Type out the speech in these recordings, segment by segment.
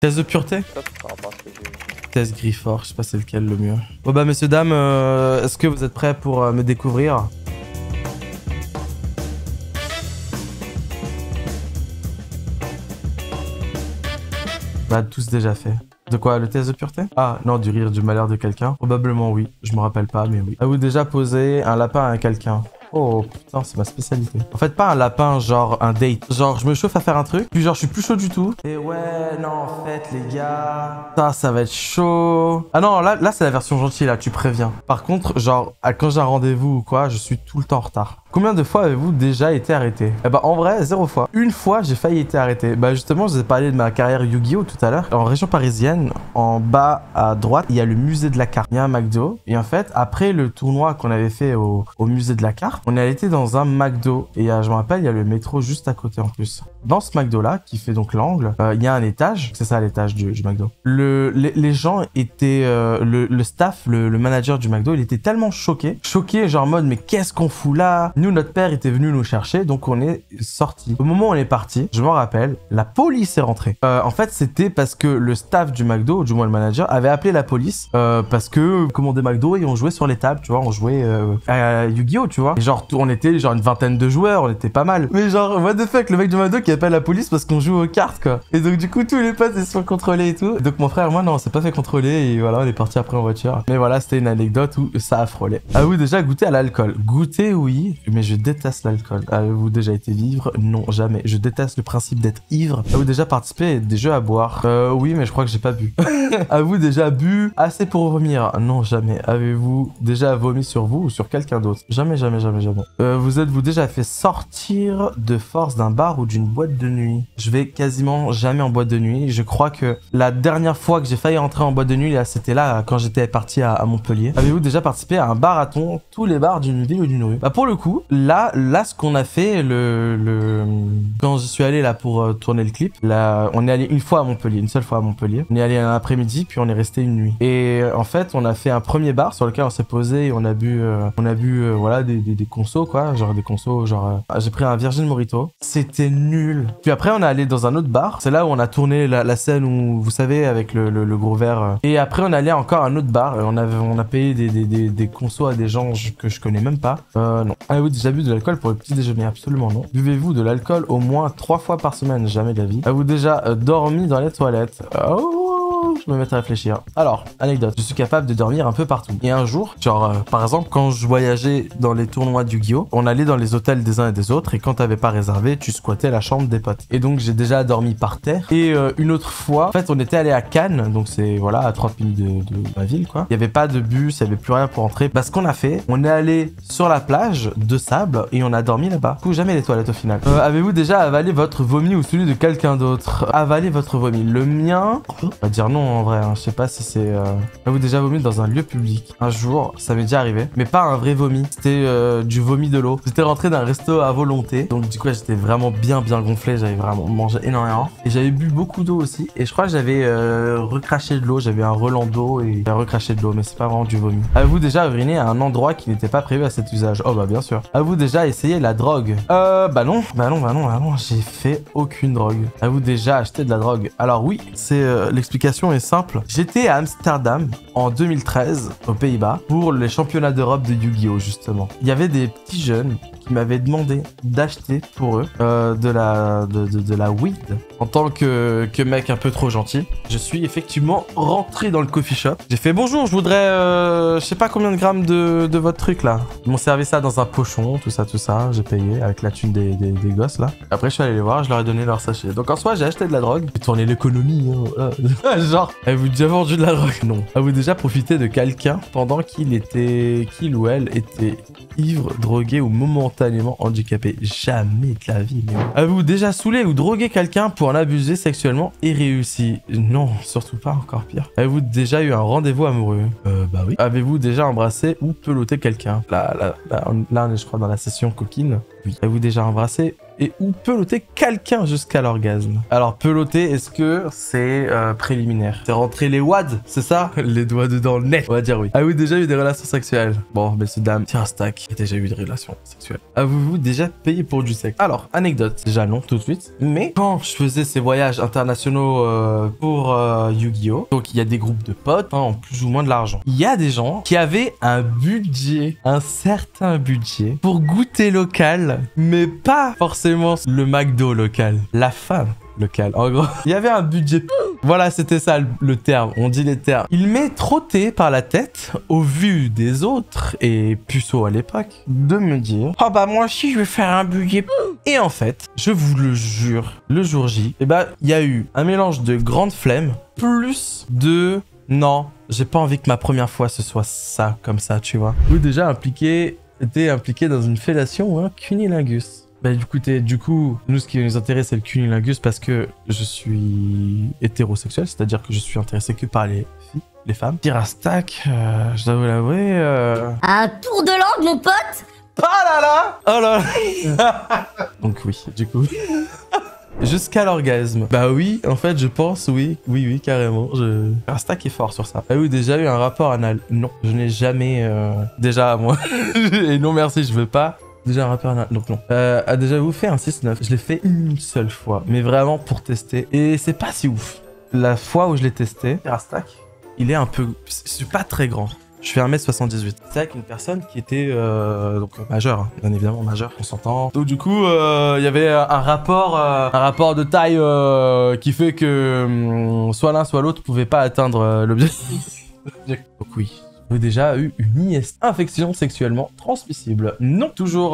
Test de pureté? Ça, c'est par rapport à ce que j'ai vu. Test Grifford, je sais pas c'est lequel le mieux. Bon bah messieurs dames, est-ce que vous êtes prêts pour me découvrir? Bah tous déjà fait. De quoi, le test de pureté? Ah non, du rire du malheur de quelqu'un. Probablement oui, je me rappelle pas mais oui. Avez-vous déjà posé un lapin à quelqu'un? Oh putain, c'est ma spécialité. En fait, pas un lapin, genre un date. Genre, je me chauffe à faire un truc, puis genre, je suis plus chaud du tout. Et ouais, non, en fait, les gars, ça va être chaud. Ah non, là c'est la version gentille, là, tu préviens. Par contre, genre, quand j'ai un rendez-vous ou quoi, je suis tout le temps en retard. Combien de fois avez-vous déjà été arrêté? Eh bah, en vrai, 0 fois. Une fois, j'ai failli être arrêté. Bah, justement, je vous ai parlé de ma carrière Yu-Gi-Oh! Tout à l'heure. En région parisienne, en bas à droite, il y a le musée de la carte. Il y a un McDo. Et en fait, après le tournoi qu'on avait fait au musée de la carte, on a été dans un McDo. Et je me rappelle, il y a le métro juste à côté en plus. Dans ce McDo-là, qui fait donc l'angle, il y a un étage. C'est ça l'étage du McDo. Les gens étaient... le staff, le manager du McDo, il était tellement choqué. Choqué, genre en mode, mais qu'est-ce qu'on fout là? Nous, notre père était venu nous chercher, donc on est sorti. Au moment où on est parti, je m'en rappelle, la police est rentrée. En fait, c'était parce que le staff du McDo, ou du moins le manager, avait appelé la police parce que commandait McDo et on jouait sur les tables, tu vois, on jouait à Yu-Gi-Oh, tu vois. Et genre, on était genre une vingtaine de joueurs, on était pas mal. Mais genre, what the fuck, le mec du McDo qui appelle la police parce qu'on joue aux cartes, quoi. Et donc, du coup, tous les potes, ils se sont contrôlés et tout. Donc, mon frère, moi, non, on s'est pas fait contrôler et voilà, on est parti après en voiture. Mais voilà, c'était une anecdote où ça a frôlé. Avez-vous déjà goûté à l'alcool? Goûter, oui, mais je déteste l'alcool. Avez-vous déjà été ivre? Non, jamais. Je déteste le principe d'être ivre. Avez-vous déjà participé à des jeux à boire? Oui, mais je crois que j'ai pas bu. Avez-vous déjà bu assez pour vomir? Non, jamais. Avez-vous déjà vomi sur vous ou sur quelqu'un d'autre? Jamais, jamais, jamais, jamais. Vous êtes-vous déjà fait sortir de force d'un bar ou d'une boîte de nuit? Je vais quasiment jamais en boîte de nuit. Je crois que la dernière fois que j'ai failli entrer en boîte de nuit, c'était là, quand j'étais parti à Montpellier. Avez-vous déjà participé à un marathon, tous les bars d'une ville ou d'une rue? Bah pour le coup, là ce qu'on a fait, quand je suis allé là pour tourner le clip, là, on est allé une fois à Montpellier, une seule fois à Montpellier. On est allé un après-midi, puis on est resté une nuit. Et en fait, on a fait un premier bar sur lequel on s'est posé et on a bu voilà, des consos, quoi. Genre des consos, genre... j'ai pris un Virgin Morito. C'était nul. Puis après, on est allé dans un autre bar. C'est là où on a tourné la scène où, vous savez, avec le gros verre. Et après, on est allé encore à un autre bar. On a payé des consos à des gens que je connais même pas. Non. Avez-vous déjà bu de l'alcool pour le petit déjeuner? Absolument non. Buvez-vous de l'alcool au moins 3 fois par semaine? Jamais de la vie. Avez-vous déjà dormi dans les toilettes? Je me mets à réfléchir. Alors, anecdote. Je suis capable de dormir un peu partout. Et un jour, genre, par exemple, quand je voyageais dans les tournois du Yu-Gi-Oh, on allait dans les hôtels des uns et des autres, et quand t'avais pas réservé, tu squattais la chambre des potes. Et donc, j'ai déjà dormi par terre. Et une autre fois, en fait, on était allé à Cannes, donc c'est, voilà, à 30 minutes de ma ville, quoi. Il y avait pas de bus, il y avait plus rien pour entrer. Bah, ce qu'on a fait, on est allé sur la plage de sable, et on a dormi là-bas. Du coup, jamais les toilettes au final. Avez-vous déjà avalé votre vomi ou celui de quelqu'un d'autre? Avaler votre vomi. Le mien, on va dire non en vrai, hein. Je sais pas si c'est... Avez-vous déjà vomi dans un lieu public? Un jour, ça m'est déjà arrivé, mais pas un vrai vomi. C'était du vomi de l'eau. J'étais rentré d'un resto à volonté, donc du coup j'étais vraiment bien gonflé, j'avais vraiment mangé énormément. Et j'avais bu beaucoup d'eau aussi, et je crois que j'avais recraché de l'eau, j'avais un relent d'eau et j'avais recraché de l'eau, mais c'est pas vraiment du vomi. Avez-vous déjà uriné à un endroit qui n'était pas prévu à cet usage? Oh bah bien sûr. Avez-vous déjà essayé la drogue? Bah non, j'ai fait aucune drogue. Avez-vous déjà acheté de la drogue? Alors oui, c'est l'explication est simple. J'étais à Amsterdam en 2013 aux Pays-Bas pour les championnats d'Europe de Yu-Gi-Oh justement. Il y avait des petits jeunes qui m'avaient demandé d'acheter pour eux de la weed. En tant que mec un peu trop gentil, je suis effectivement rentré dans le coffee shop. J'ai fait bonjour, je voudrais je sais pas combien de grammes de votre truc là. Ils m'ont servi ça dans un pochon, tout ça, j'ai payé avec la thune des gosses là. Après je suis allé les voir, je leur ai donné leur sachet. Donc en soi j'ai acheté de la drogue. J'ai tourné l'économie, hein. Genre, avez-vous déjà vendu de la drogue? Non. Avez-vous déjà profité de quelqu'un pendant qu'il ou elle était ivre, drogué ou momentanément handicapé? Jamais de la vie. Avez-vous déjà saoulé ou drogué quelqu'un pour en abuser sexuellement et réussi? Non, surtout pas, encore pire. Avez-vous déjà eu un rendez-vous amoureux? Bah oui. Avez-vous déjà embrassé ou peloté quelqu'un? Là, on est, je crois, dans la session coquine. Oui. Avez-vous déjà embrassé et ou peloter quelqu'un jusqu'à l'orgasme? Alors, peloter, est-ce que c'est préliminaire? C'est rentrer les wads, c'est ça? Les doigts dedans le net. On va dire oui. Avez-vous déjà eu des relations sexuelles? Bon, messieurs, dames, tiens un stack. J'ai déjà eu des relations sexuelles. Avez-vous déjà payé pour du sexe? Alors, anecdote. Déjà non, tout de suite. Mais quand je faisais ces voyages internationaux pour Yu-Gi-Oh! Donc, il y a des groupes de potes, hein, en plus ou moins de l'argent. Il y a des gens qui avaient un budget, un certain budget, pour goûter local, mais pas forcément le McDo local, la femme locale. En gros, il y avait un budget. Voilà, c'était ça le terme. On dit les termes. Il m'est trotté par la tête, au vu des autres, et puceau à l'époque, de me dire « Oh bah moi aussi, je vais faire un budget. » Et en fait, je vous le jure, le jour J, eh bah, il y a eu un mélange de grande flemme, plus de... Non, j'ai pas envie que ma première fois, ce soit ça, comme ça, tu vois. Vous déjà été impliqué dans une fellation ou un cunilingus. Bah du coup, nous ce qui nous intéresse c'est le cunilingus parce que je suis hétérosexuel, c'est-à-dire que je suis intéressé que par les filles, les femmes. Tire à stack, je dois vous l'avouer. Un tour de langue, mon pote. Oh là là. Oh là là. Donc oui, du coup. Jusqu'à l'orgasme. Bah oui, en fait, je pense, oui, carrément. Un stack est fort sur ça. Ah oui, déjà eu un rapport anal? Non, je n'ai jamais... Déjà, moi. Et non, merci, je veux pas. Déjà un rapport anal, donc non. A déjà vous fait un 6-9? Je l'ai fait une seule fois, mais vraiment pour tester. Et c'est pas si ouf. La fois où je l'ai testé, un stack, il est un peu... C'est pas très grand. Je fais 1m78. C'est avec une personne qui était donc majeure, hein, bien évidemment majeure, on s'entend. Donc du coup, il y avait un rapport de taille qui fait que soit l'un soit l'autre pouvait pas atteindre l'objectif. Donc oui. Vous avez déjà eu une IST, infection sexuellement transmissible? Non. Toujours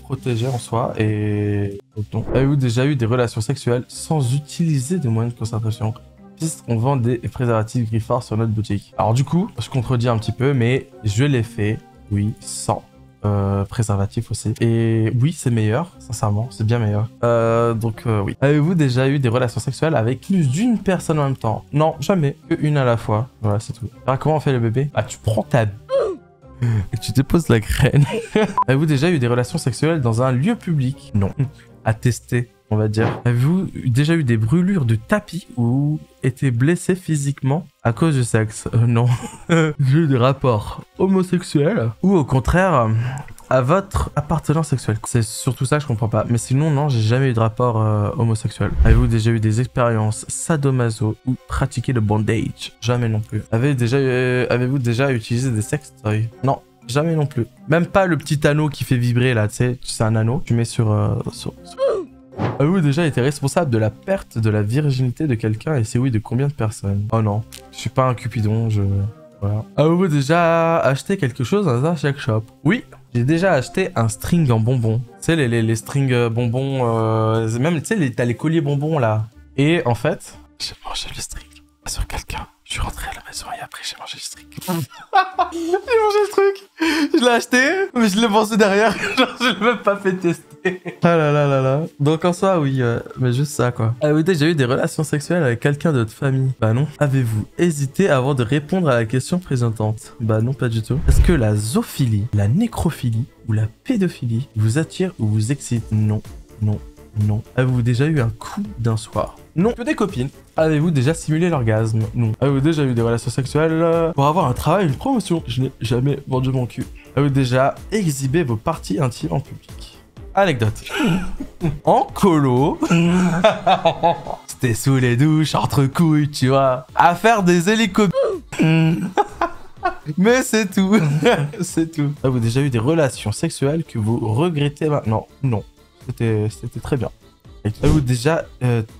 protégé en soi et... Donc, avez-vous déjà eu des relations sexuelles sans utiliser de moyens de concentration? Puisqu'on vend des préservatifs Griffard sur notre boutique. Alors du coup, je contredis un petit peu, mais je l'ai fait, oui, sans préservatif aussi. Et oui, c'est meilleur, sincèrement, c'est bien meilleur. Donc oui. Avez-vous déjà eu des relations sexuelles avec plus d'une personne en même temps? Non, jamais. Que une à la fois. Voilà, c'est tout. Alors comment on fait le bébé? Bah tu prends ta... et tu déposes la graine. Avez-vous déjà eu des relations sexuelles dans un lieu public? Non. À tester, on va dire. Avez-vous déjà eu des brûlures de tapis ou été blessé physiquement à cause du sexe? Non. J'ai eu des rapports homosexuels ou au contraire à votre appartenance sexuelle. C'est surtout ça que je comprends pas. Mais sinon, non, j'ai jamais eu de rapport homosexuel. Avez-vous déjà eu des expériences sadomaso ou pratiqué le bondage? Jamais non plus. Avez-vous déjà utilisé des sextoys? Non. Jamais non plus. Même pas le petit anneau qui fait vibrer là, tu sais, c'est un anneau. Tu mets sur... Avez-vous déjà été responsable de la perte de la virginité de quelqu'un et si oui, de combien de personnes? Oh non, je suis pas un cupidon, voilà. Avez-vous déjà acheté quelque chose dans un sex shop? Oui, j'ai déjà acheté un string en bonbons. Tu sais, les strings bonbons, même, tu sais, t'as les colliers bonbons là. Et en fait, j'ai mangé le string sur quelqu'un. Je suis rentré à la maison et après j'ai mangé le string. J'ai mangé le truc. Je l'ai acheté, mais je l'ai mangé derrière. Genre, je l'ai même pas fait tester. Ah là là là là. Donc en soi, oui, mais juste ça quoi. Avez-vous déjà eu des relations sexuelles avec quelqu'un de votre famille? Bah non. Avez-vous hésité avant de répondre à la question présentante? Bah non, pas du tout. Est-ce que la zoophilie, la nécrophilie ou la pédophilie vous attire ou vous excite? Non, non, non. Avez-vous déjà eu un coup d'un soir? Non. Que des copines. Avez-vous déjà simulé l'orgasme? Non. Avez-vous déjà eu des relations sexuelles pour avoir un travail, une promotion? Je n'ai jamais vendu mon cul. Avez-vous déjà exhibé vos parties intimes en public? Anecdote. En colo. C'était sous les douches, entre couilles, tu vois. À faire des hélicoptères. Mais c'est tout. C'est tout. Avez-vous déjà eu des relations sexuelles que vous regrettez maintenant? Non. C'était très bien. Avez-vous déjà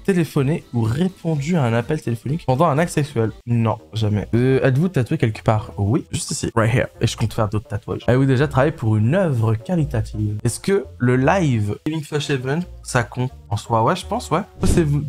téléphoné ou répondu à un appel téléphonique pendant un acte sexuel? Non, jamais. Êtes-vous tatoué quelque part? Oui, juste ici. Right here. Et je compte faire d'autres tatouages. Avez-vous déjà travaillé pour une œuvre caritative? Est-ce que le live Living Flash Event, ça compte en soi? Ouais, je pense, ouais.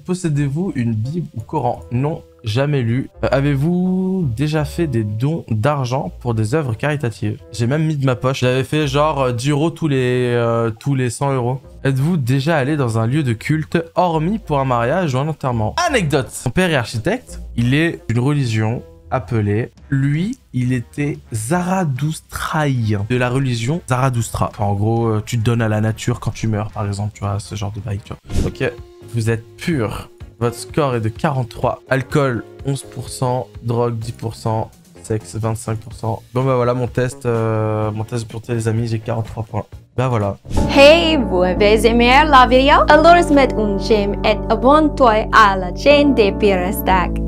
Possédez-vous une Bible ou Coran? Non. Jamais lu. Avez-vous déjà fait des dons d'argent pour des œuvres caritatives? J'ai même mis de ma poche. J'avais fait genre 10 euros tous les 100 euros. Êtes-vous déjà allé dans un lieu de culte, hormis pour un mariage ou un enterrement? Anecdote. Mon père est architecte. Il est d'une religion appelé. Lui, il était zaradoustraïen, de la religion Zaradustra. Enfin, en gros, tu te donnes à la nature quand tu meurs, par exemple, tu vois, ce genre de bail, tu vois. Ok, vous êtes pur. Votre score est de 43. Alcool, 11%. Drogue, 10%. Sexe, 25%. Bon, bah voilà, mon test de pureté, les amis, j'ai 43 points. Bah voilà. Hej, voi vezemir la video? Allora smet un gem et abon toi alla chain de pirastak.